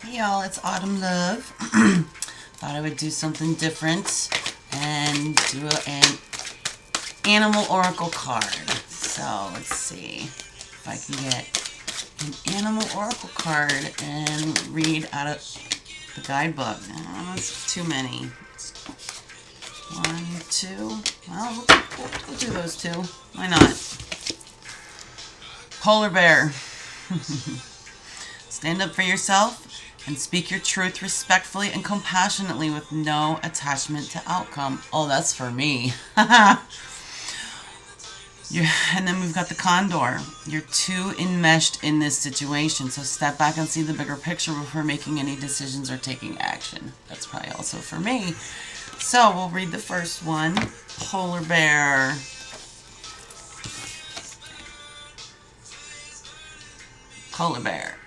Hey y'all, it's Autumn Love. Thought I would do something different and do an animal oracle card. So let's see if I can get an animal oracle card and read out of the guidebook. That's too many. 1, 2. Well, we'll do those two. Why not? Polar bear. Stand up for yourself and speak your truth respectfully and compassionately with no attachment to outcome. Oh, that's for me. And then we've got the condor. You're too enmeshed in this situation, so step back and see the bigger picture before making any decisions or taking action. That's probably also for me. So we'll read the first one. Polar bear. Polar bear.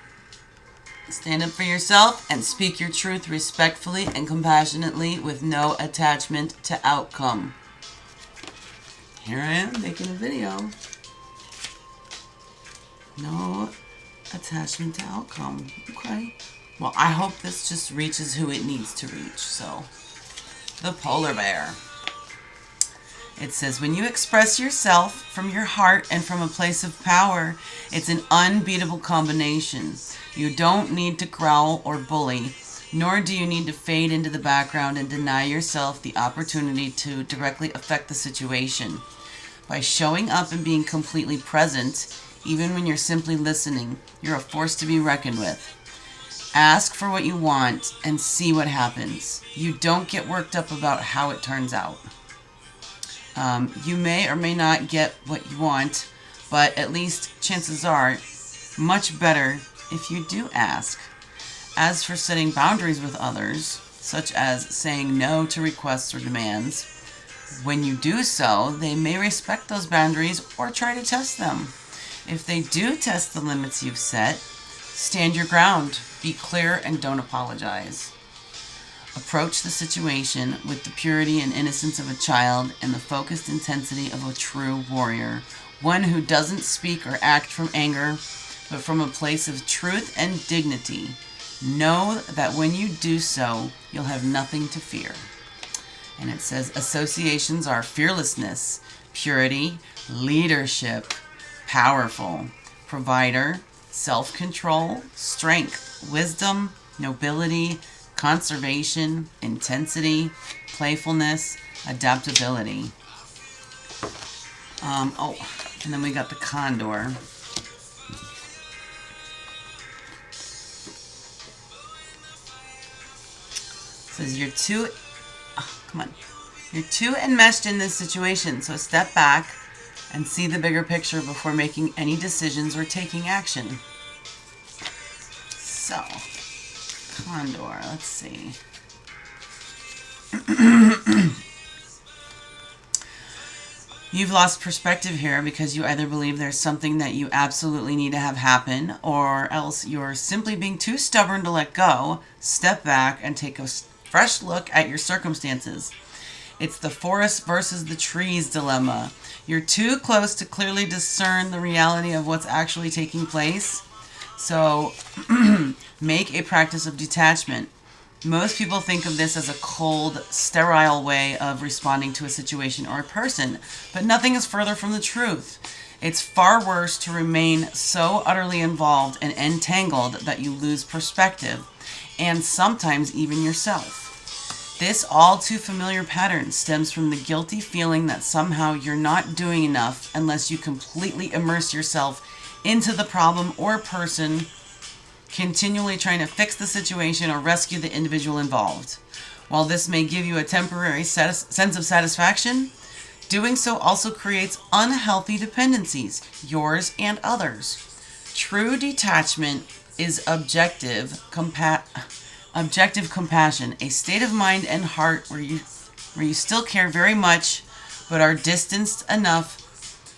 Stand up for yourself and speak your truth respectfully and compassionately with no attachment to outcome. Here I am making a video. No attachment to outcome. Okay. Well, I hope this just reaches who it needs to reach. So, the polar bear. It says, when you express yourself from your heart and from a place of power, it's an unbeatable combination. You don't need to growl or bully, nor do you need to fade into the background and deny yourself the opportunity to directly affect the situation. By showing up and being completely present, even when you're simply listening, you're a force to be reckoned with. Ask for what you want and see what happens. You don't get worked up about how it turns out. You may or may not get what you want, but at least chances are much better if you do ask. As for setting boundaries with others, such as saying no to requests or demands, when you do so, they may respect those boundaries or try to test them. If they do test the limits you've set, stand your ground, be clear, and don't apologize. Approach the situation with the purity and innocence of a child and the focused intensity of a true warrior, one who doesn't speak or act from anger, but from a place of truth and dignity. Know that when you do so, you'll have nothing to fear. And it says associations are fearlessness, purity, leadership, powerful, provider, self-control, strength, wisdom, nobility, conservation, intensity, playfulness, adaptability. And then we got the condor. It says you're too enmeshed in this situation, so step back and see the bigger picture before making any decisions or taking action. So, condor, let's see. You've lost perspective here because you either believe there's something that you absolutely need to have happen, or else you're simply being too stubborn to let go. Step back and take a fresh look at your circumstances. It's the forest versus the trees dilemma. You're too close to clearly discern the reality of what's actually taking place. So make a practice of detachment. Most people think of this as a cold, sterile way of responding to a situation or a person, but nothing is further from the truth. It's far worse to remain so utterly involved and entangled that you lose perspective, and sometimes even yourself. This all too familiar pattern stems from the guilty feeling that somehow you're not doing enough unless you completely immerse yourself into the problem or person, continually trying to fix the situation or rescue the individual involved. While this may give you a temporary sense of satisfaction, doing so also creates unhealthy dependencies, yours and others. True detachment is objective compassion, a state of mind and heart where you still care very much, but are distanced enough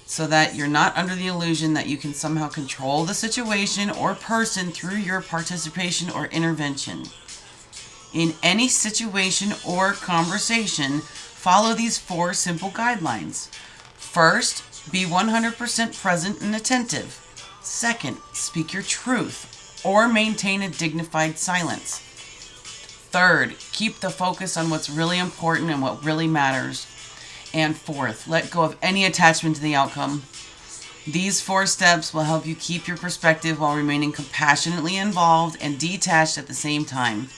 so that you're not under the illusion that you can somehow control the situation or person through your participation or intervention. In any situation or conversation, follow these 4 simple guidelines. First, be 100% present and attentive. Second, speak your truth or maintain a dignified silence. Third, keep the focus on what's really important and what really matters. And fourth, let go of any attachment to the outcome. These 4 steps will help you keep your perspective while remaining compassionately involved and detached at the same time.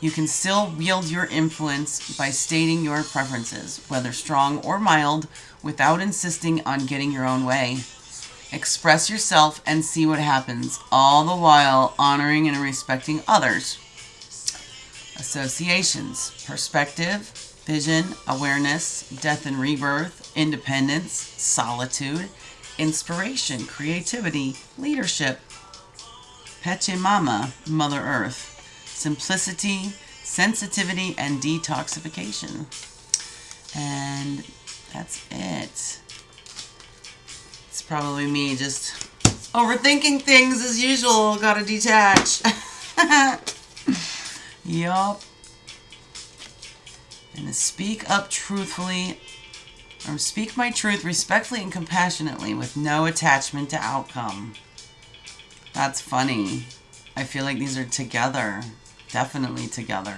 You can still wield your influence by stating your preferences, whether strong or mild, without insisting on getting your own way. Express yourself and see what happens, all the while honoring and respecting others. Associations: perspective, vision, awareness, death and rebirth, independence, solitude, inspiration, creativity, leadership, Pachamama, Mother Earth, simplicity, sensitivity, and detoxification. And that's it. It's probably me just overthinking things as usual. Gotta detach. Yup. And to speak up truthfully, or speak my truth respectfully and compassionately with no attachment to outcome. That's funny. I feel like these are together. Definitely together.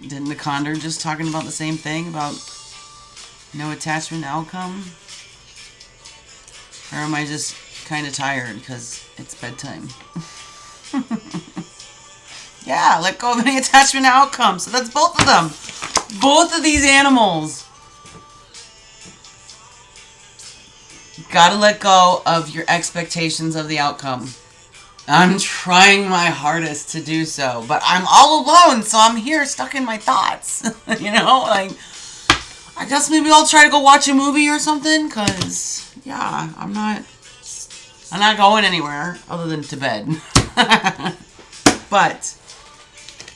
Didn't the Condor just talking about the same thing? About no attachment to outcome? Or am I just kind of tired because it's bedtime? Yeah, let go of any attachment to outcome. So that's both of them. Both of these animals. Gotta let go of your expectations of the outcome. I'm trying my hardest to do so, but I'm all alone, so I'm here stuck in my thoughts. You know, like, I guess maybe I'll try to go watch a movie or something, because, yeah, I'm not going anywhere other than to bed. But,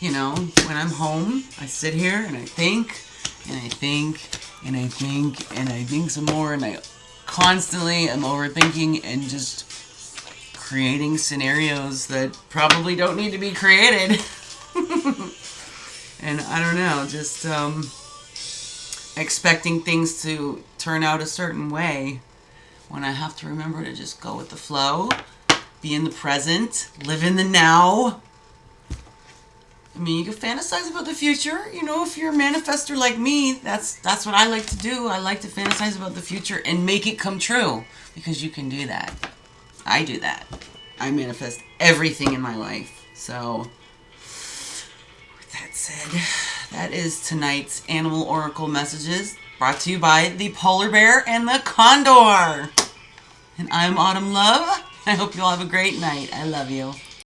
you know, when I'm home, I sit here and I think, and I think, and I think, and I think some more, and I constantly am overthinking and just creating scenarios that probably don't need to be created. And I don't know, just expecting things to turn out a certain way when I have to remember to just go with the flow, be in the present, live in the now. I mean, you can fantasize about the future. You know, if you're a manifester like me, that's what I like to do. I like to fantasize about the future and make it come true, because you can do that. I do that. I manifest everything in my life. So, with that said, that is tonight's Animal Oracle messages, brought to you by the Polar Bear and the Condor. And I'm Autumn Love. I hope you all have a great night. I love you.